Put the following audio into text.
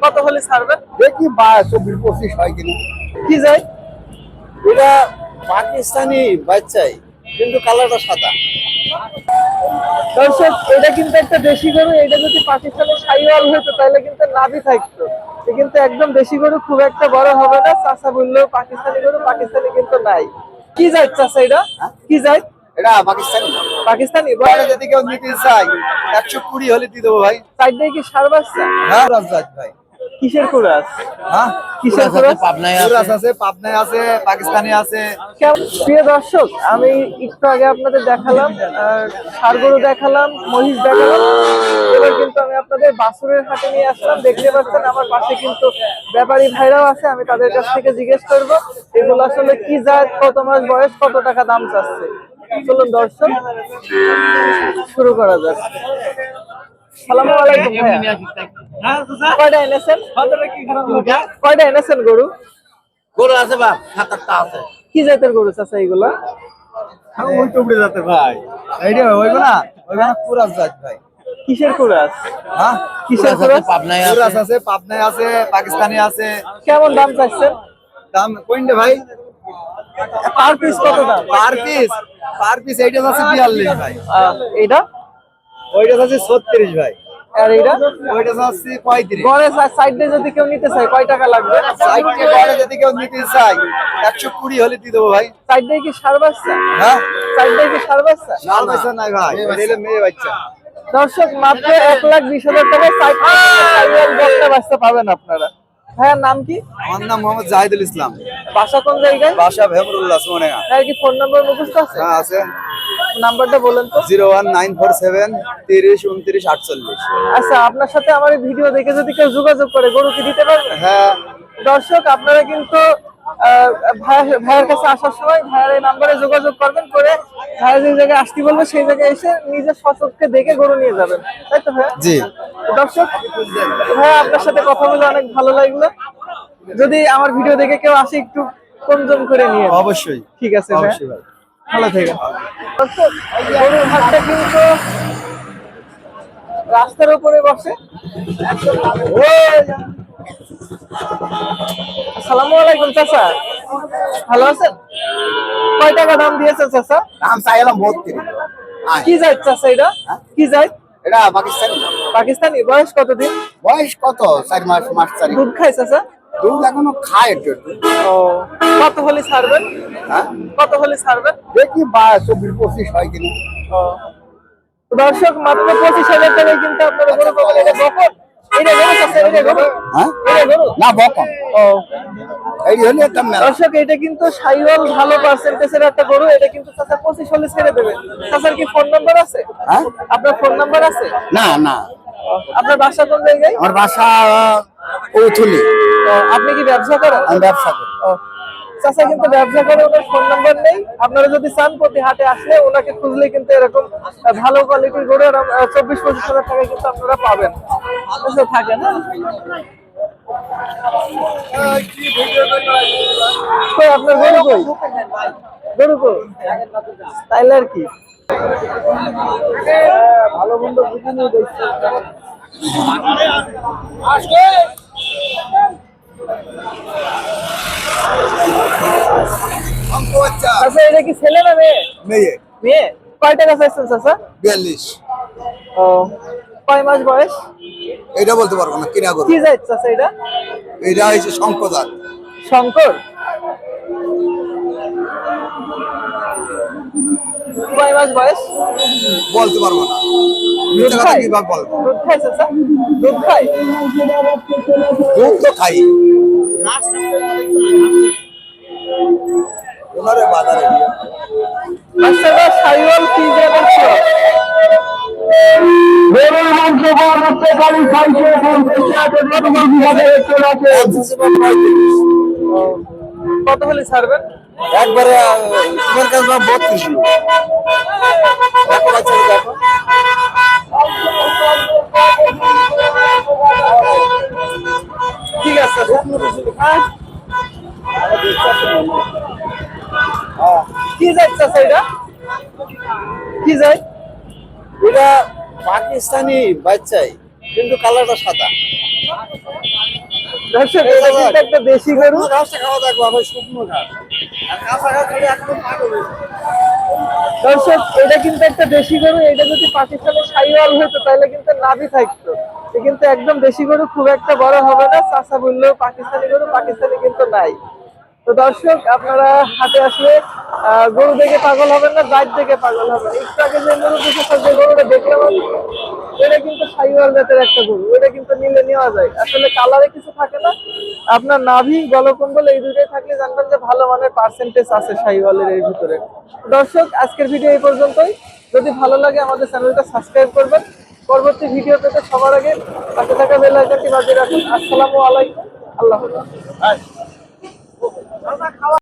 কত হলে ছাড়বেন? দেখি 24-25 হয় কিনা। কি যায়? এটা পাকিস্তানি বাচ্চাই, কিন্তু কালারটা সাদা। দর্শক, এটা কিন্তু একটা দেশি গরু। এটা যদি পাকিস্তানের শাহিওয়াল হতো তাহলে কিন্তু নাভি থাকতো। এ কিন্তু একদম দেশি গরু, খুব একটা বড় হবে না। চাচা বললেও পাকিস্তানি গরু, পাকিস্তানি কিন্তু নাই। কি যায় চাচা এটা? কি যায়? এটা পাকিস্তানি। পাকিস্তানি। বাইরে যদি কেউ নিতে চাই 120 হলে দিয়ে দেবো ভাই। সাইডে কি সার বাচ্চা? হ্যাঁ রাজরাজ ভাই। কিসের কুরাস? হ্যাঁ কিসের কুরাস? পাবনায় আছে, পাবনায় আছে, পাকিস্তানি আছে। প্রিয় দর্শক, আমি একটু আগে আপনাদের দেখালাম ষাঁড় গরু দেখালাম, মহিষ দেখালাম। এবার কিন্তু আমি আপনাদের বাছুরের হাটে নিয়ে আসলাম। দেখতে পাচ্ছেন আমার পাশে কিন্তু ব্যাপারী ভাইরাও আছে। আমি তাদের কাছ থেকে জিজ্ঞেস করবো এগুলো আসলে কি জাত, কত মাস বয়স, কত টাকা দাম চাচ্ছে। চলুন দর্শক, শুরু করা যাক। সালামু আলাইকুম ভাইয়া। কয়টা এনেছেন? কয়টা এনেছেন গরু? গরু আছে বাপ, 7-8টা আছে। কি জাতের গরু চাচা এগুলা? ওই টুকরে যাতে ভাই। এইটা হইব না, ওইখানে কুরাস জাত ভাই। কিসের কুরাস? হ্যাঁ কিসের কুরাস? পাবনায় কুরাস আছে, পাবনায় আছে, পাকিস্তানি আছে। কেমন দাম চাইছেন? দাম কোনটা ভাই? পার পিস কত দাম? পার পিস এইটা আছে 42 ভাই। এটা? ওইটা আছে 36 ভাই। আর এটা? ওইটা আছে 35। গড়ে সাইডে যদি কেউ নিতে চায় কয় টাকা লাগবে? সাইডে গড়ে যদি কেউ নিতে চাই 120 হলে দিয়ে দেবো ভাই। সাইডে কি সার বাচ্চা? হ্যাঁ সাইডে কি সার বাচ্চা? সার বাচ্চা নাই ভাই, এটা মেয়ে বাচ্চা। দর্শক, মাত্র 1,20,000 টাকায় সাইডে বকনা বাচ্চা পাবেন আপনারা। ভাইয়ার নাম কি? আমার নাম মোহাম্মদ জাহিদুল ইসলাম। বাসা কোন জায়গায়? বাসা ভেমরুল্লাহ সোনেগা। ভাইয়ার কি ফোন নাম্বার মুখস্থ আছে? হ্যাঁ আছে। নাম্বারটা বলেন তো। 01947 30 29 48। আচ্ছা, আপনার সাথে আমার এই ভিডিও দেখে যদি কেউ যোগাযোগ করে গরু কি দিতে পারবে? হ্যাঁ দর্শক, আপনারা কিন্তু ভাইয়ের কাছে আসার সময় ভাইয়ের এই নাম্বারে যোগাযোগ করবেন, করে ভাইয়ের যে জায়গায় আসতে বলবে সেই জায়গায় এসে নিজের সচক্ষে দেখে গরু নিয়ে যাবেন, তাই তো ভাইয়া? জি। দর্শক, ভাইয়া আপনার সাথে কথা বলে অনেক ভালো লাগলো। যদি আমার ভিডিও দেখে কেউ আসে একটু কম করে নিয়ে যাবেন। অবশ্যই। ঠিক আছে ভাইয়া, অবশ্যই ভাই। ভালো থাকেন। দর্শক, গরুর হাটটা কিন্তু রাস্তার উপরে বসে। আসসালামু আলাইকুম চাচা, ভালো আছেন? কয় টাকা দাম দিয়েছে চাচা? দাম চাইলাম 32। কি জাত চাচা এটা? কি জাত? এটা পাকিস্তানি। পাকিস্তানি। বয়স কতদিন? বয়স কত? 4 মাস, মাস 4। দুধ খায় চাচা? দুধ এখনো খায় একটু। ও, কত হলে ছাড়বেন? হ্যাঁ কত হলে ছাড়বেন? দেখি 24-25 হয় কিনা। ও, দর্শক, মাত্র 25,000 টাকায় কিন্তু আপনারা গরু পাবেন। এটা বকন? এটা গরু চাচা? এটা গরু? হ্যাঁ এটা গরু না বকন। ও, এই হলে একটা মেলা। দর্শক, এটা কিন্তু শাহিওয়াল ভালো পার্সেন্টেজের একটা গরু। এটা কিন্তু চাচা 25 হলে ছেড়ে দেবে। চাচার কি ফোন নাম্বার আছে? হ্যাঁ আপনার ফোন নাম্বার আছে? না না, আপনার বাসা কোন জায়গায়? আমার বাসা কৌথুলি। আপনি কি ব্যবসা করেন? আমি ব্যবসা করি। চাচা কিন্তু ব্যবসা করে, ওনার ফোন নাম্বার নেই। আপনারা যদি চান প্রতি হাটে আসলে ওনাকে খুঁজলে কিন্তু এরকম ভালো কোয়ালিটির গরু 24-25,000 টাকা কিন্তু আপনারা পাবেন। আচ্ছা, থাকেন। কই আপনার গরু কই? গরু কই? তাইলে আর কি, ভালো মন্দ বুঝে নিয়ে দেখছি। আচ্ছা, এটা কি ছেলে না মেয়ে? মেয়ে। মেয়ে। কয় টাকা চাইছেন চাচা? 42। ও, কয় মাস বয়স? এটা বলতে পারবো না, কিনা করবো। কি যাচ্ছে চাচা এটা? এটা হয়েছে শঙ্কদার। শঙ্কর। কয় মাস বয়স? বলতে পারবো না। দুধ খায়? কিভাবে বলবো? দুধ খায় চাচা? দুধ খায়? দুধ তো খাই। ওনারে বাজারে গিয়ে বাচ্চাটা শাহিওয়াল কি জাতের ছিল? কত হলে ছাড়বেন? একবারে তোমার কাছে 32। দেখো ঠিক আছে। কি যাচ্ছে এটা? কি যায়? এটা পাকিস্তানি বাচ্চাই, কিন্তু কালারটা সাদা। দর্শক এটা কিন্তু একটা দেশি গরু। ঘাসটা খাওয়া দেখবো আবার শুকনো ঘাস আর কাঁচা ঘাস খেলে একদম পাগল হয়ে যাবে। দর্শক এটা কিন্তু একটা দেশি গরু। এটা যদি পাকিস্তানের শাহিওয়াল হতো তাহলে কিন্তু নাভি থাকতো। এ কিন্তু একদম দেশি গরু, খুব একটা বড় হবে না। চাচা বললেও পাকিস্তানি গরু, পাকিস্তানি কিন্তু নাই। তো দর্শক আপনারা হাটে আসলে গরু দেখে পাগল হবেন না, জাত দেখে পাগল হবেন। একটু আগে যে গরু দেখেছেন, যে গরুটা দেখলাম আমি, এটা কিন্তু শাহিওয়াল জাতের একটা গরু। এটা কিন্তু নিলে নেওয়া যায়, আসলে কালারে কিছু থাকে না। আপনার নাভি গলকম্বল এই দুটোই থাকলে জানবেন যে ভালো মানের পার্সেন্টেজ আছে শাহিওয়ালের এর ভিতরে। দর্শক আজকের ভিডিও এই পর্যন্তই। যদি ভালো লাগে আমাদের চ্যানেলটা সাবস্ক্রাইব করবেন। পরবর্তী ভিডিও পেতে সবার আগে পাশে থাকা বেল আইকনটি বাজিয়ে রাখুন। আসসালামু আলাইকুম, আল্লাহ হাফেজ।